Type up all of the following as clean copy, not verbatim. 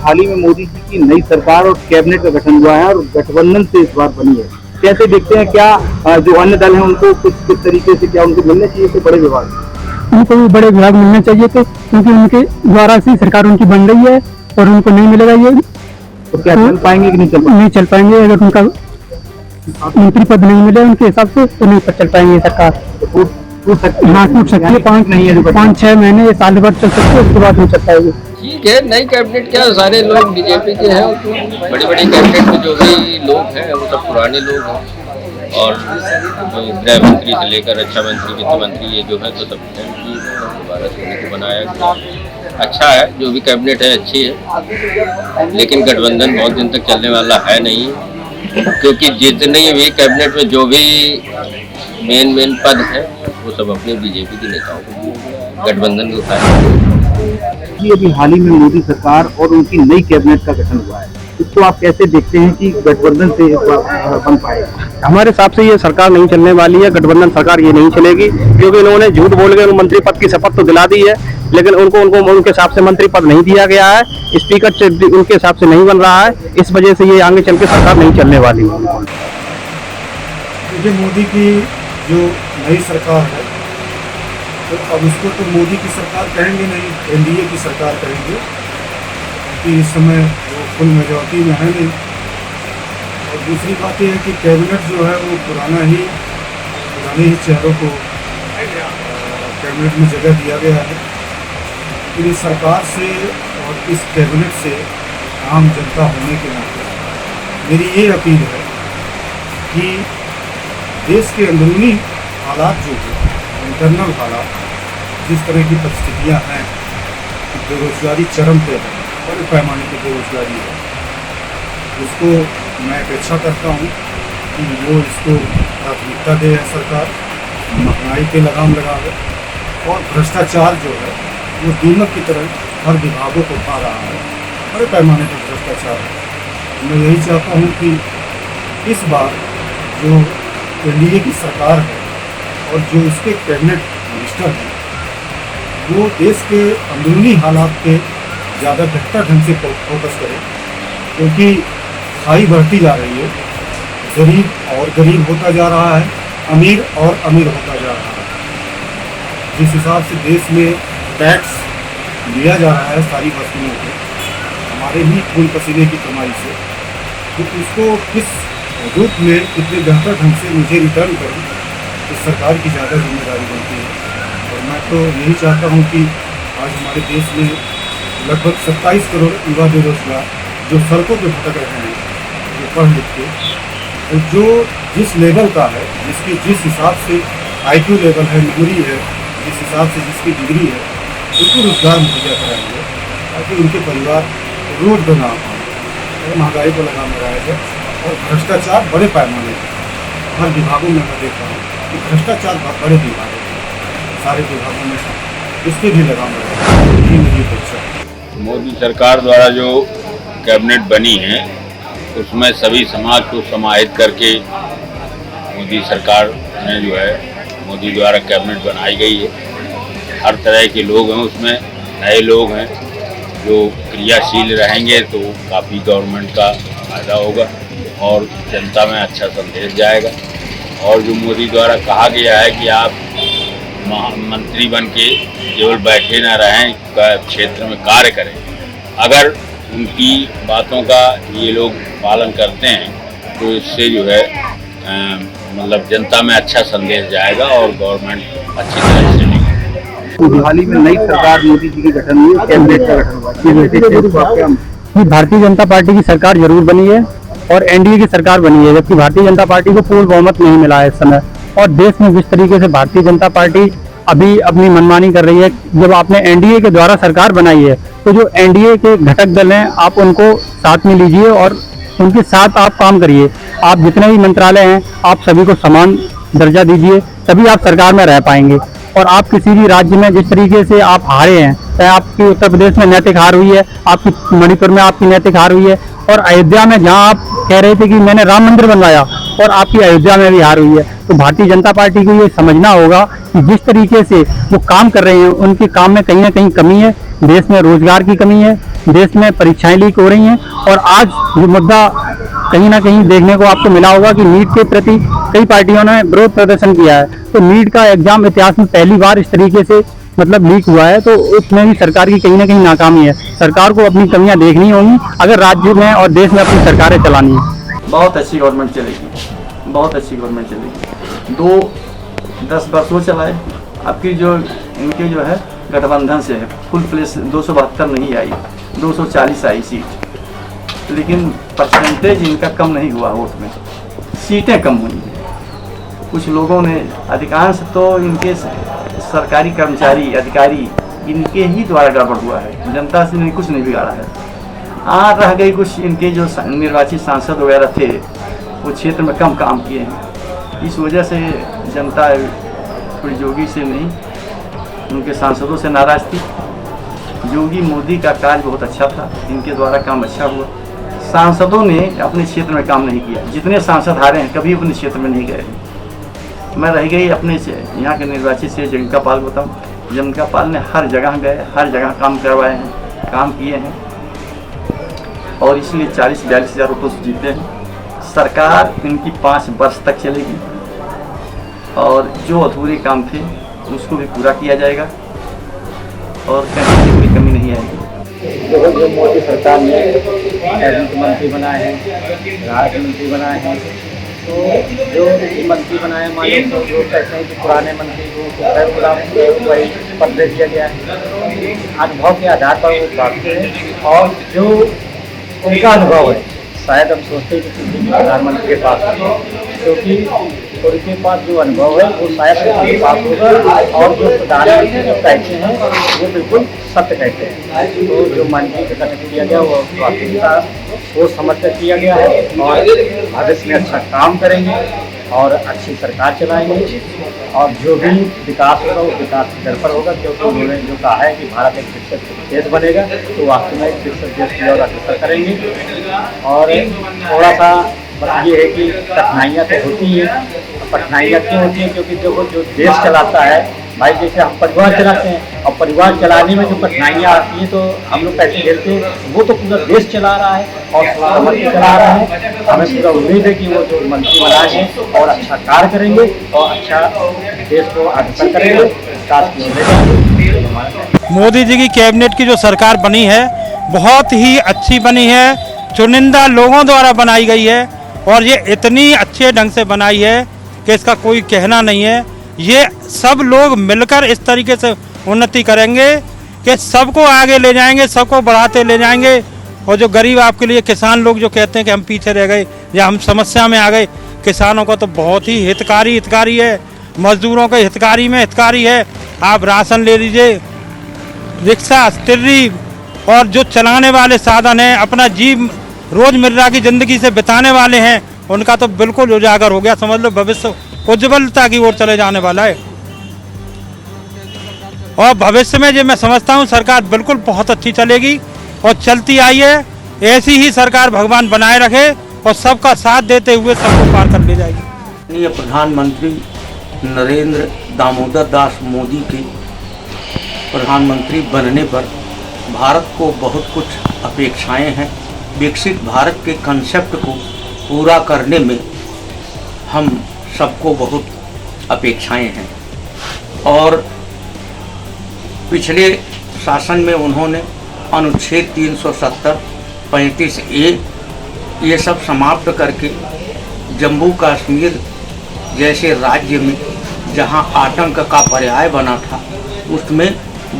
हाल ही में मोदी जी की नई सरकार और कैबिनेट का गठन हुआ है और गठबंधन से इस बार बनी है। कैसे देखते हैं, क्या जो अन्य दल हैं उनको किस तरीके से, क्या उनको मिलने चाहिए थे बड़े विभाग? उनको भी बड़े विभाग मिलने चाहिए थे, क्योंकि उनके द्वारा से सरकार उनकी बन रही है और उनको नहीं मिलेगा ये तो क्या चल पाएंगे कि नहीं चल पाएंगे। अगर उनका मंत्री पद नहीं मिले उनके हिसाब से तो नहीं चल पाएंगे सरकार। टूट सकती है? हाँ, टूट सकती है। 5-6 महीने या साल भर चल सकती है, उसके बाद नहीं चल पाएगी। ठीक है, नई कैबिनेट क्या, सारे लोग बीजेपी के हैं। बड़ी बड़ी कैबिनेट में जो भी लोग हैं वो सब पुराने लोग हैं, और जो गृह मंत्री से लेकर रक्षा मंत्री, वित्त मंत्री, ये जो है तो सब दोबारा से उनको बनाया गया। अच्छा है, जो भी कैबिनेट है अच्छी है, लेकिन गठबंधन बहुत दिन तक चलने वाला है नहीं, क्योंकि जितने भी कैबिनेट में जो भी मेन पद है वो सब अपने बीजेपी के नेताओं को, गठबंधन को खाए। कि अभी हाल ही में मोदी सरकार और उनकी नई कैबिनेट का गठन हुआ है, इसको आप कैसे देखते हैं कि गठबंधन से बन पाएगा? हमारे हिसाब से ये सरकार नहीं चलने वाली है, गठबंधन सरकार ये नहीं चलेगी, क्योंकि इन्होंने झूठ बोल के मंत्री पद की शपथ तो दिला दी है, लेकिन उनको उनके हिसाब से मंत्री पद नहीं दिया गया है, स्पीकर से उनके हिसाब से नहीं बन रहा है। इस वजह से ये आगे चल के सरकार नहीं चलने वाली है। देखिए, मोदी की जो नई सरकार है तो अब उसको तो मोदी की सरकार कहेंगे नहीं, एनडीए की सरकार कहेंगे, क्योंकि इस समय वो फुल मेजॉरिटी में है नहीं। और दूसरी बात यह है कि कैबिनेट जो है वो पुराने ही चेहरों को कैबिनेट में जगह दिया गया है। लेकिन इस सरकार से और इस कैबिनेट से आम जनता होने के नाते मेरी ये अपील है कि देश के अंदरूनी हालात जो है, इंटरनल हालात, जिस तरह की परिस्थितियाँ हैं, बेरोजगारी चरम पे है, बड़े पैमाने की बेरोजगारी है, उसको मैं अपेक्षा करता हूँ कि वो इसको प्राथमिकता दे सरकार, महंगाई पे लगाम लगावे, और भ्रष्टाचार जो है वो दीमक की तरह हर विभागों को खा रहा है, बड़े पैमाने पर भ्रष्टाचार है। मैं यही चाहता हूँ कि इस बार जो एनडीए की सरकार है और जो इसके कैबिनेट मिनिस्टर हैं वो देश के अंदरूनी हालात पे ज़्यादा बेहतर ढंग से फोकस करें, क्योंकि खाई बढ़ती जा रही है, गरीब और गरीब होता जा रहा है, अमीर और अमीर होता जा रहा है। जिस हिसाब से देश में टैक्स लिया जा रहा है सारी वस्तुओं को, हमारे ही खून पसीने की कमाई से, तो उसको किस रूप में कितने बेहतर ढंग से मुझे रिटर्न करूँ, इस सरकार की ज़्यादा जिम्मेदारी बनती है। और मैं तो यही चाहता हूँ कि आज हमारे देश में लगभग 27 करोड़ युवा बेरोजगार जो सड़कों पर भटक रहे हैं, जो पढ़ लिख के, और जो जिस लेवल का है, जिस हिसाब से IQ लेवल है, मेमोरी है, जिस हिसाब से जिसकी डिग्री है, उनको रोजगार मुहैया कराएंगे ताकि उनके परिवार रोड पर ना पाए, महंगाई को लगाम लगाया जाए। और भ्रष्टाचार बड़े पैमाने पर हर विभागों में मैं देख रहा हूँ कि भ्रष्टाचार बड़े विभाग हैं, सारे विभागों में इस पर भी लगाम लगाया, यही मेरी अपेक्षा है। मोदी सरकार द्वारा जो कैबिनेट बनी है उसमें सभी समाज को समाहित करके मोदी सरकार में जो है मोदी द्वारा कैबिनेट बनाई गई है। हर तरह के लोग हैं उसमें, नए लोग हैं जो क्रियाशील रहेंगे तो काफ़ी गवर्नमेंट का फायदा होगा और जनता में अच्छा संदेश जाएगा। और जो मोदी द्वारा कहा गया है कि आप मंत्री बन के केवल बैठे ना रहें, क्षेत्र में कार्य करें, अगर उनकी बातों का ये लोग पालन करते हैं तो इससे जो है मतलब जनता में अच्छा संदेश जाएगा और गवर्नमेंट अच्छी तरह से चलेगी। हाल ही में नई सरकार मोदी जी की गठन हुई, कैबिनेट का गठन हुआ, भारतीय जनता पार्टी की सरकार जरूर बनी है और एनडीए की सरकार बनी है, जबकि भारतीय जनता पार्टी को पूर्ण बहुमत नहीं मिला है इस समय। और देश में जिस तरीके से भारतीय जनता पार्टी अभी अपनी मनमानी कर रही है, जब आपने एनडीए के द्वारा सरकार बनाई है तो जो एनडीए के घटक दल हैं आप उनको साथ में लीजिए और उनके साथ आप काम करिए। आप जितने भी मंत्रालय हैं आप सभी को समान दर्जा दीजिए, तभी आप सरकार में रह पाएंगे। और आप किसी भी राज्य में जिस तरीके से आप हारे हैं, चाहे आपकी उत्तर प्रदेश में नैतिक हार हुई है, आपकी मणिपुर में आपकी नैतिक हार हुई है, और अयोध्या में जहां आप कह रहे थे कि मैंने राम मंदिर बनवाया और आपकी अयोध्या में भी हार हुई है, तो भारतीय जनता पार्टी को ये समझना होगा कि जिस तरीके से वो काम कर रहे हैं उनके काम में कहीं ना कहीं कमी है। देश में रोजगार की कमी है, देश में परीक्षाएं लीक हो रही हैं, और आज जो मुद्दा कहीं ना कहीं देखने को आपको मिला होगा कि नीट के प्रति कई पार्टियों ने विरोध प्रदर्शन किया है। तो नीट का एग्जाम इतिहास में पहली बार इस तरीके से मतलब लीक हुआ है, तो उसमें भी सरकार की कहीं ना कहीं नाकामी है। सरकार को अपनी कमियां देखनी होंगी अगर राज्य में और देश में अपनी सरकारें चलानी है। बहुत अच्छी गवर्नमेंट चलेगी, बहुत अच्छी गवर्नमेंट चलेगी। 10 वर्षों चलाए, आपकी जो इनके जो है गठबंधन से है, फुल प्लेस 272 नहीं आई, 240 आई सीट, लेकिन परसेंटेज इनका कम नहीं हुआ, वोट में सीटें कम हुई हैं। कुछ लोगों ने, अधिकांश तो इनके सरकारी कर्मचारी अधिकारी इनके ही द्वारा गड़बड़ हुआ है, जनता से नहीं, कुछ नहीं बिगाड़ा है। रह गई कुछ इनके जो निर्वाचित सांसद वगैरह थे, वो क्षेत्र में कम काम किए हैं, इस वजह से जनता थोड़ी योगी से नहीं, उनके सांसदों से नाराज थी। योगी मोदी का कार्य बहुत अच्छा था, इनके द्वारा काम अच्छा हुआ। सांसदों ने अपने क्षेत्र में काम नहीं किया, जितने सांसद हारे हैं कभी अपने क्षेत्र में नहीं गए। मैं रह गई अपने यहाँ के निर्वाचित से जगनका पाल बताऊँ, जगनका पाल ने हर जगह गए, हर जगह काम करवाए हैं, काम किए हैं, और इसलिए 40-42 हज़ार रुपये से जीते हैं। सरकार इनकी 5 वर्ष तक चलेगी, और जो अधूरे काम थे उसको भी पूरा किया जाएगा, और कहीं से कोई कमी नहीं आएगी। जो मोदी सरकार ने कैबिनेट मंत्री बनाए हैं, राज्य मंत्री बनाए हैं, तो जो मंत्री बनाए मालिक तो लोग कहते हैं कि पुराने मंत्री को वही पद दे दिया गया है, अनुभव के आधार पर वो भागते हैं, और जो उनका अनुभव है शायद हम सोचते हैं कि किसी भी प्रधानमंत्री के पास है, क्योंकि उनके पास जो अनुभव है वो शायद उनके पास होगा, और जो प्रधानमंत्री जो कहते हैं वो बिल्कुल सत्य कहते हैं। तो जो मंत्री का गठन किया गया वो वास्तविकता सोच समझ कर किया गया है, और भविष्य में अच्छा काम करेंगे और अच्छी सरकार चलाएंगे, और जो भी विकास होगा वो विकास की दर पर होगा, क्योंकि उन्होंने जो कहा है कि भारत एक विकसित देश बनेगा, तो वास्तव में एक विकसित देश की ओर अग्रसर करेंगे। और थोड़ा सा बस ये है कि कठिनाइयाँ तो होती हैं। कठिनाइयाँ क्यों होती हैं? क्योंकि जो देश चलाता है भाई, जैसे हम परिवार चलाते हैं, और परिवार चलाने में जो कठिनाइयाँ आती हैं तो हम लोग पैसे देते हैं, वो तो पूरा देश चला रहा है और समझ के चला रहा है। हमें पूरा उम्मीद है कि वो जो मंत्री बनाए हैं और अच्छा कार्य करेंगे और अच्छा देश को अग्रसर करेंगे, विकास की ओर ले जाएंगे। मोदी जी की कैबिनेट की जो सरकार बनी है बहुत ही अच्छी बनी है, चुनिंदा लोगों द्वारा बनाई गई है, और ये इतनी अच्छे ढंग से बनाई है कि इसका कोई कहना नहीं है। ये सब लोग मिलकर इस तरीके से उन्नति करेंगे कि सबको आगे ले जाएंगे, सबको बढ़ाते ले जाएंगे। और जो गरीब आपके लिए किसान लोग जो कहते हैं कि हम पीछे रह गए या हम समस्या में आ गए, किसानों का तो बहुत ही हितकारी है, मजदूरों के हितकारी में हितकारी है। आप राशन ले लीजिए, रिक्शा, तिर्री, और जो चलाने वाले साधन हैं, अपना जीव रोजमर्रा की जिंदगी से बिताने वाले हैं, उनका तो बिल्कुल उजागर हो गया। समझ लो भविष्य उज्ज्वलता की ओर चले जाने वाला है, और भविष्य में जो मैं समझता हूँ सरकार बिल्कुल बहुत अच्छी चलेगी और चलती आई है। ऐसी ही सरकार भगवान बनाए रखे और सबका साथ देते हुए सबको पार कर ले जाएगी। माननीय प्रधानमंत्री नरेंद्र दामोदर दास मोदी के प्रधानमंत्री बनने पर भारत को बहुत कुछ अपेक्षाएं हैं। विकसित भारत के कंसेप्ट को पूरा करने में हम सबको बहुत अपेक्षाएं हैं, और पिछले शासन में उन्होंने अनुच्छेद 370, 35A ये सब समाप्त करके जम्मू कश्मीर जैसे राज्य में जहां आतंक का पर्याय बना था उसमें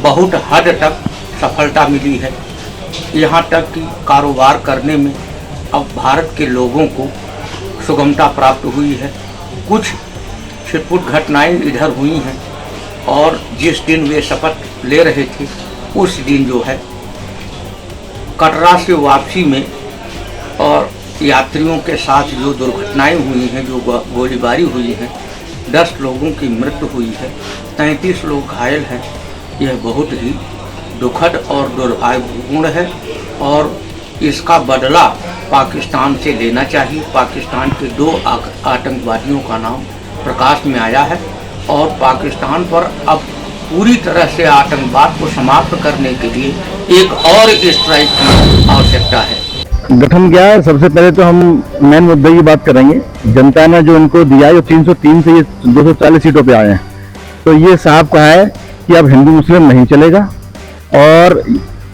बहुत हद तक सफलता मिली है। यहाँ तक कि कारोबार करने में अब भारत के लोगों को सुगमता प्राप्त हुई है। कुछ छिटपुट घटनाएं इधर हुई हैं, और जिस दिन वे शपथ ले रहे थे उस दिन जो है कटरा से वापसी में और यात्रियों के साथ जो दुर्घटनाएं हुई हैं, जो गोलीबारी हुई है, 10 लोगों की मृत्यु हुई है, 33 लोग घायल हैं। यह बहुत ही दुखद और दुर्भाग्यपूर्ण है, और इसका बदला पाकिस्तान से लेना चाहिए। पाकिस्तान के 2 आतंकवादियों का नाम प्रकाश में आया है और पाकिस्तान पर अब पूरी तरह से आतंकवाद को समाप्त करने के लिए एक और स्ट्राइक की आवश्यकता है। गठन क्या है? सबसे पहले तो हम मेन मुद्दे की बात करेंगे। जनता ने जो इनको दिया है, जो 303 से ये 240 सीटों पे आए हैं, तो ये साफ कहा है कि अब हिंदू मुस्लिम नहीं चलेगा और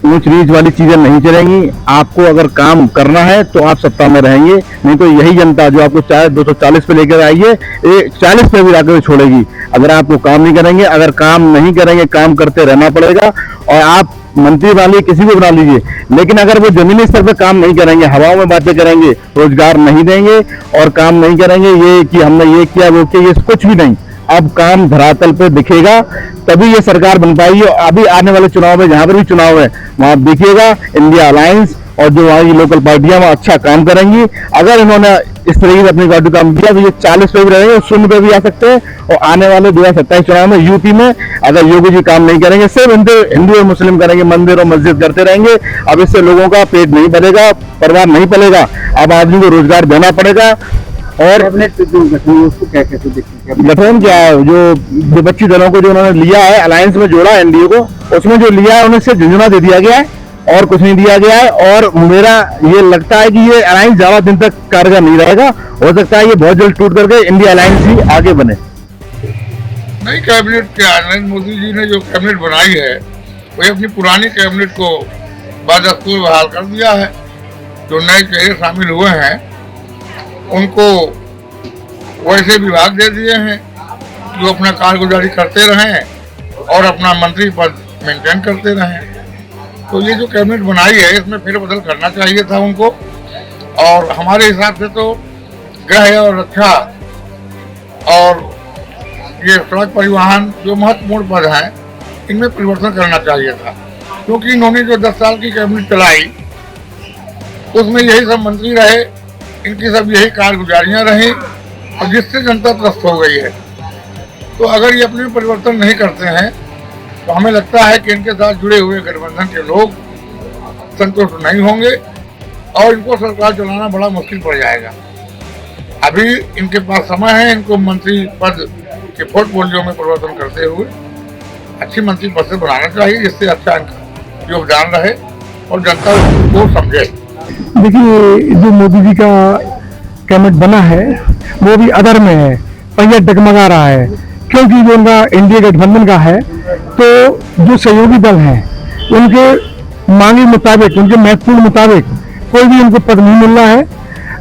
ऊंच नीच वाली चीजें नहीं चलेंगी। आपको अगर काम करना है तो आप सत्ता में रहेंगे, नहीं तो यही जनता जो आपको चाहे 240 पे लेकर आई है, 40 पे भी लाकर छोड़ेगी अगर आपको काम नहीं करेंगे। अगर काम नहीं करेंगे, काम करते रहना पड़ेगा। और आप मंत्री बना लीजिए, किसी को बना लीजिए, लेकिन अगर वो जमीनी स्तर पर काम नहीं करेंगे, हवाओं में बातें करेंगे, रोजगार नहीं देंगे और काम नहीं करेंगे, ये कि हमने ये किया वो किया, ये कुछ भी नहीं। अब काम धरातल पे दिखेगा तभी ये सरकार बन पाएगी। अभी आने वाले चुनाव में जहां पर भी चुनाव है वहां देखिएगा इंडिया अलायंस और जो वहाँ की लोकल पार्टियां वहाँ अच्छा काम करेंगी। अगर इन्होंने इस तरीके से अपनी पार्टी काम किया तो ये 40 पे भी रहेंगे, 0 पे भी आ सकते हैं। और आने वाले 2027 चुनाव में यूपी में अगर योगी जी काम नहीं करेंगे, सिर्फ हिंदू और मुस्लिम करेंगे, मंदिर और मस्जिद करते रहेंगे, अब इससे लोगों का पेट नहीं भरेगा, परिवार नहीं पलेगा। अब आदमी को रोजगार देना पड़ेगा। और उसको क्या कहते हैं? गठन क्या है? जो विपक्षी दलों को जो उन्होंने लिया है, अलायंस में जोड़ा एनडीए को, उसमें जो लिया है उन्हें सिर्फ झुंझुना दे दिया गया है और कुछ नहीं दिया गया है। और मेरा ये लगता है कि ये अलायंस ज्यादा दिन तक कारगर नहीं रहेगा। हो सकता है ये बहुत जल्द टूट करके इंडिया अलायंस ही आगे बने। नई कैबिनेट क्या, नरेंद्र मोदी जी ने जो कैबिनेट बनाई है वही अपनी पुरानी कैबिनेट को बदस्तूर बहाल कर दिया है। जो नए चेहरे शामिल हुए हैं उनको वैसे विभाग दे दिए हैं जो अपना कारगुजारी करते रहें और अपना मंत्री पद मेंटेन करते रहें। तो ये जो कैबिनेट बनाई है इसमें फेरबदल करना चाहिए था उनको। और हमारे हिसाब से तो गृह और रक्षा और ये सड़क परिवहन जो महत्वपूर्ण पद हैं इनमें परिवर्तन करना चाहिए था, क्योंकि इन्होंने जो 10 साल की कैबिनेट चलाई उसमें यही सब मंत्री रहे, इनकी सब यही कारगुजारियां रहीं और जिससे जनता त्रस्त हो गई है। तो अगर ये अपने परिवर्तन नहीं करते हैं तो हमें लगता है कि इनके साथ जुड़े हुए गठबंधन के लोग संतुष्ट नहीं होंगे और इनको सरकार चलाना बड़ा मुश्किल पड़ जाएगा। अभी इनके पास समय है, इनको मंत्री पद के पोर्टफोलियो में परिवर्तन करते हुए अच्छी मंत्री पद से बनाना चाहिए, जिससे अच्छा इनका योगदान रहे और जनता उसको समझे। देखिए, जो मोदी जी का कैबिनेट बना है वो भी अदर में है, पहिया डगमगा रहा है, क्योंकि जो उनका एनडीए गठबंधन का है तो जो सहयोगी दल हैं उनके मांगे मुताबिक, उनके महत्वपूर्ण मुताबिक कोई भी उनको पद नहीं मिल रहा है।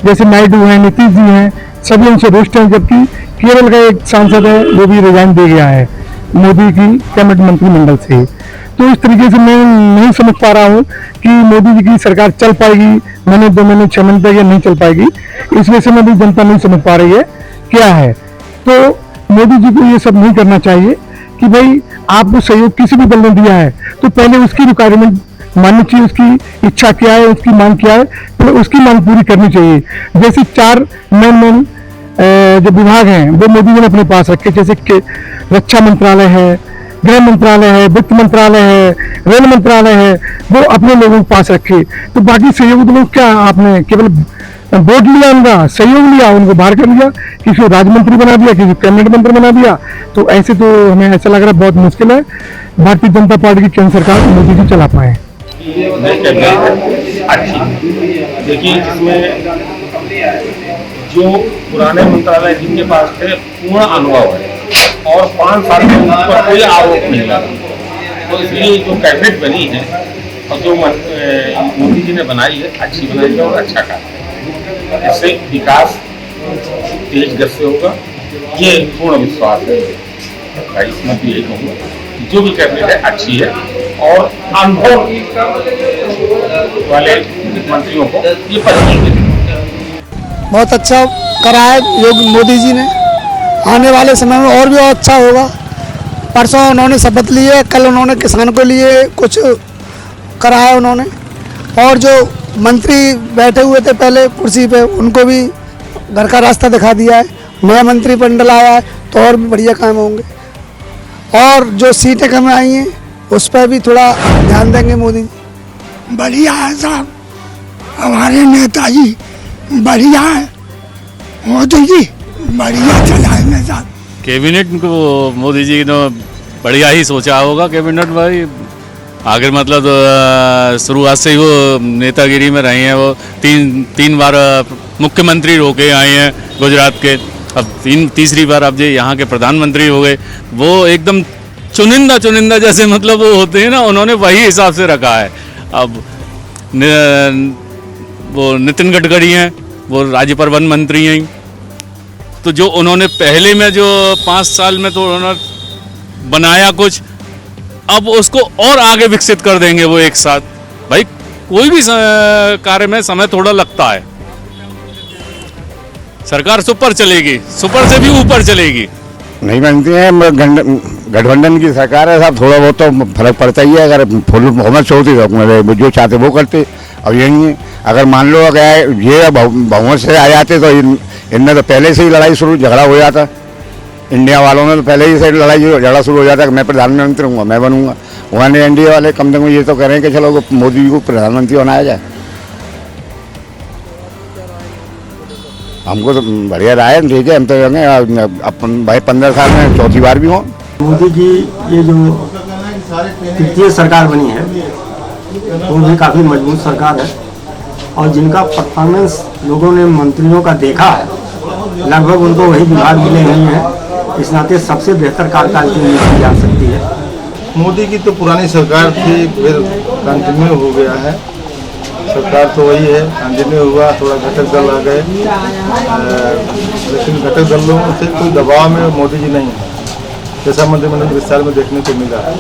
जैसे नायडू हैं, नीतीश जी हैं, सभी उनसे रुष्ट हैं, जबकि केरल का एक सांसद है वो भी रिजाइन दे गया है मोदी की कैबिनेट मंत्रिमंडल से। तो इस तरीके से मैं नहीं समझ पा रहा हूँ कि मोदी जी की सरकार चल पाएगी महीने 2 महीने 6 महीने तक या नहीं चल पाएगी। इस वजह से मैं भी जनता नहीं समझ पा रही है क्या है। तो मोदी जी को ये सब नहीं करना चाहिए कि भाई आपको सहयोग किसी भी दल ने दिया है तो पहले उसकी रिक्वायरमेंट माननी चाहिए, उसकी इच्छा क्या है, उसकी मांग क्या है, पहले उसकी मांग पूरी करनी चाहिए। जैसे 4 मेन जो विभाग हैं वो मोदी जी ने अपने पास रखे, जैसे कि रक्षा मंत्रालय है, गृह मंत्रालय है, वित्त मंत्रालय है, रेल मंत्रालय है, वो अपने लोगों के पास रखे। तो बाकी सहयोग लोग क्या, आपने केवल वोट लिया, उनका सहयोग लिया, उनको बाहर कर लिया, किसी को राज्य मंत्री बना दिया, किसी को कैबिनेट मंत्री बना दिया। तो ऐसे तो हमें ऐसा लग रहा है बहुत मुश्किल है भारतीय जनता पार्टी की केंद्र सरकार मोदी जी चला पाए। देखिए, इसमें जो पुराने मंत्रालय जिनके पास थे पूर्ण अनुभव है और 5 साल में उन पर कोई आरोप नहीं लगा, तो इसलिए जो कैबिनेट बनी है और जो मोदी जी ने बनाई है अच्छी बनाई है और अच्छा काम है। इससे विकास तेज गति से होगा, ये पूर्ण विश्वास है। इसमें भी यही कहूँगा कि जो भी कैबिनेट है अच्छी है और अनुभव वाले मंत्रियों को ये पद बहुत अच्छा करा है योगी मोदी जी ने। आने वाले समय में और भी अच्छा होगा। परसों उन्होंने शपथ ली है, कल उन्होंने किसान को लिए कुछ करा है उन्होंने, और जो मंत्री बैठे हुए थे पहले कुर्सी पे उनको भी घर का रास्ता दिखा दिया है। नया मंत्रिमंडल आया है तो और भी बढ़िया काम होंगे, और जो सीटें कम आई हैं उस पर भी थोड़ा ध्यान देंगे मोदी जी। बढ़िया है साहब, हमारे नेताजी बढ़िया है, मोदी जी बढ़िया चलाए नेता। कैबिनेट को मोदी जी ने बढ़िया ही सोचा होगा। कैबिनेट भाई आखिर मतलब शुरुआत से ही वो नेतागिरी में रहे हैं। वो तीन बार मुख्यमंत्री होके आए हैं गुजरात के, अब तीसरी बार अब ये यहाँ के प्रधानमंत्री हो गए। वो एकदम चुनिंदा जैसे मतलब वो होते हैं ना, उन्होंने वही हिसाब से रखा है। अब वो नितिन गडकरी हैं, वो राज्य परिवहन मंत्री हैं, तो जो उन्होंने पहले में जो 5 साल में तो उन्होंने बनाया कुछ, अब उसको और आगे विकसित कर देंगे वो एक साथ। भाई कोई भी कार्य में समय थोड़ा लगता है। सरकार सुपर चलेगी, सुपर से भी ऊपर चलेगी। नहीं बनती है, गठबंधन की सरकार है साहब, थोड़ा बहुत तो फर्क पड़ता ही है। अगर फुल बहुमत होती तो जो चाहते वो करते। अब यही है, अगर मान लो अगर ये बहुमत से आ जाते तो इनमें तो पहले से ही लड़ाई शुरू, झगड़ा हो जाता। इंडिया वालों में तो पहले ही से लड़ाई झगड़ा शुरू हो जाता कि मैं प्रधानमंत्री हूँ, मैं बनूंगा। वहाँ ने एनडीए वाले कम से कम ये तो कह रहे हैं कि चलो मोदी जी को प्रधानमंत्री बनाया जाए। हमको तो बढ़िया राय है, ठीक है। हम तो अपन भाई 15 साल में चौथी बार भी हों। मोदी जी ये जो तृतीय सरकार बनी है वो भी काफ़ी मजबूत सरकार है, और जिनका परफॉर्मेंस लोगों ने मंत्रियों का देखा है, लगभग उनको वही विभाग मिले नहीं हैं। इस नाते सबसे बेहतर कार्यकाल की उम्मीद की जा सकती है। मोदी की तो पुरानी सरकार थी, फिर कंटिन्यू हो गया है। सरकार तो वही है, कंटिन्यू हुआ, थोड़ा घटक दल आ गए, लेकिन घटक दलों से कोई दबाव में मोदी जी नहीं है, जैसा मंत्रिमंडल विस्तार में देखने को मिला है।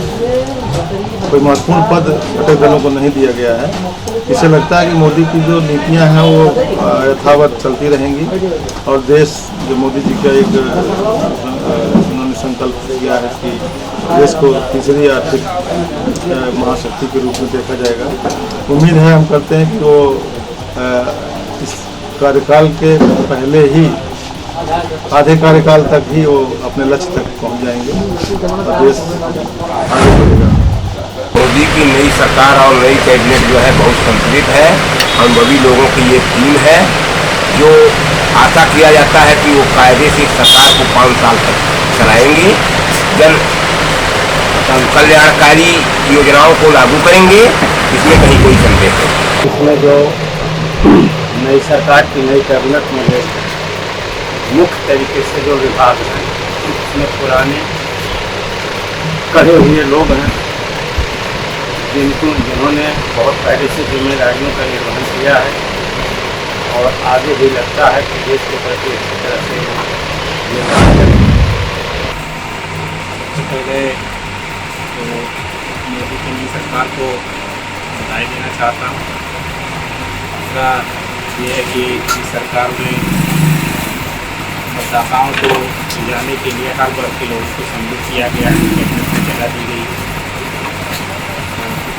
कोई महत्वपूर्ण पद घटक दलों को नहीं दिया गया है। इससे लगता है कि मोदी की जो नीतियां हैं वो यथावत चलती रहेंगी, और देश जो मोदी जी का एक उन्होंने संकल्प किया है कि देश को तीसरी आर्थिक महाशक्ति के रूप में देखा जाएगा। उम्मीद है, हम करते हैं कि वो इस कार्यकाल के पहले ही आधे कार्यकाल तक ही वो अपने लक्ष्य तक पहुंच जाएंगे और देश आगे बढ़ेगा। मोदी की नई सरकार और नई कैबिनेट जो है बहुत संतुलित है। अनुभवी लोगों की ये टीम है, जो आशा किया जाता है कि वो कायदे से सरकार को 5 साल तक चलाएंगे, जन कल्याणकारी योजनाओं को लागू करेंगे, इसमें कहीं कोई संदेह नहीं। इसमें जो नई सरकार की नई कैबिनेट में मुख्य तरीके से जो विभाग हैं, उसमें पुराने कहे हुए लोग हैं जिन्होंने बहुत पहले से जिम्मेदारियों का निर्वहन किया है, और आगे भी लगता है कि देश के प्रति अच्छी तरह से निर्वहन करेंगे। सबसे पहले तो मोदी की नई सरकार को बधाई देना चाहता हूँ। दूसरा ये है कि इस सरकार में मतदाताओं को जाने के लिए हर वर्ग के लोगों को सम्मिलित किया गया है, कैबिनेट में जगह दी गई।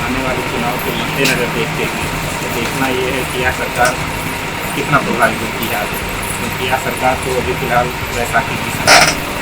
आने वाले चुनाव के मद्देनजर देखते हैं तो देखना ये है कि यह सरकार कितना प्रभावित होती है, क्योंकि यह सरकार तो अभी फिलहाल वैसाखी की सरकार है।